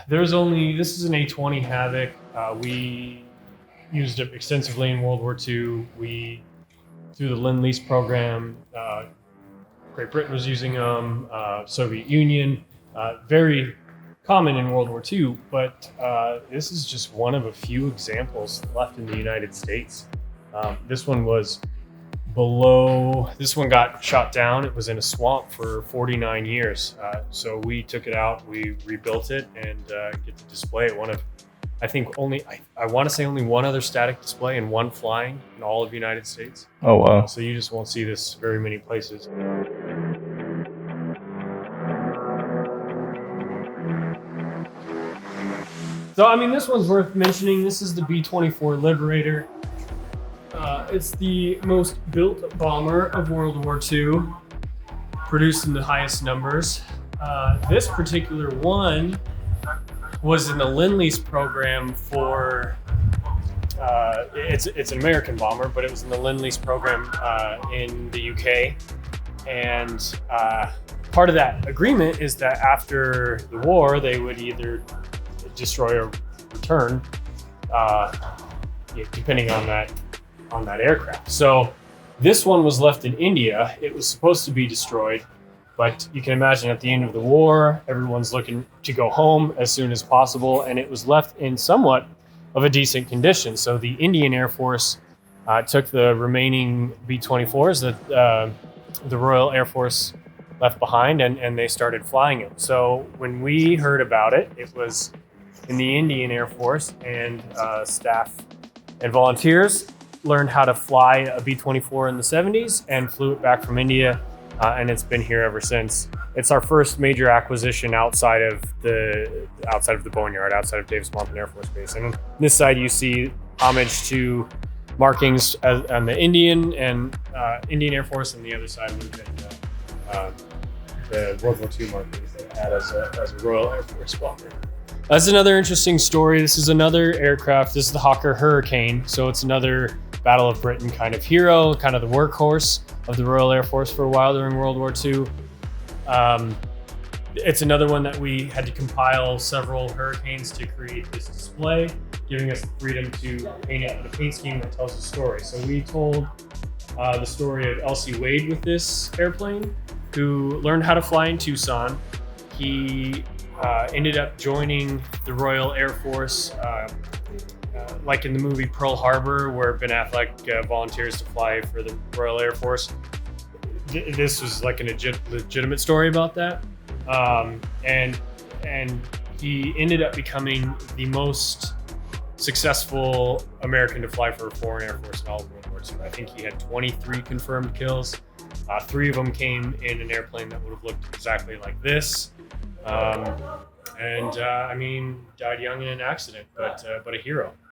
This is an A-20 Havoc. We used it extensively in World War II. Through the Lend-Lease program, Great Britain was using them, Soviet Union, very common in World War II, but this is just one of a few examples left in the United States. This one got shot down. It was in a swamp for 49 years. So we took it out, we rebuilt it, and get to display it. I want to say only one other static display and one flying in all of the United States. Oh, wow. So you just won't see this very many places. So, I mean, this one's worth mentioning. This is the B-24 Liberator. It's the most built bomber of World War II, produced in the highest numbers. This particular one was in the Lend-Lease program for, it's an American bomber, but it was in the Lend-Lease program in the UK. And part of that agreement is that after the war, they would either destroy or return, depending on that aircraft. So this one was left in India. It was supposed to be destroyed, but you can imagine at the end of the war, everyone's looking to go home as soon as possible, and it was left in somewhat of a decent condition. So the Indian Air Force took the remaining B-24s that the Royal Air Force left behind, and they started flying it. So when we heard about it, it was in the Indian Air Force, and staff and volunteers learned how to fly a B-24 in the 70s and flew it back from India, and it's been here ever since. It's our first major acquisition outside of the boneyard, outside of Davis-Monthan Air Force Base. And on this side, you see homage to markings on the Indian Air Force, and the other side would have been the World War II markings that it had as a Royal Air Force bomber. That's another interesting story. This is another aircraft. This is the Hawker Hurricane. So it's another Battle of Britain kind of hero, kind of the workhorse of the Royal Air Force for a while during World War II. It's another one that we had to compile several Hurricanes to create this display, giving us the freedom to paint it with a paint scheme that tells a story. So we told the story of Elsie Wade with this airplane, who learned how to fly in Tucson. He ended up joining the Royal Air Force, like in the movie Pearl Harbor, where Ben Affleck volunteers to fly for the Royal Air Force. This was like a legitimate story about that. And he ended up becoming the most successful American to fly for a foreign Air Force in all of World War II. I think he had 23 confirmed kills. 3 of them came in an airplane that would have looked exactly like this. I mean, died young in an accident, but a hero.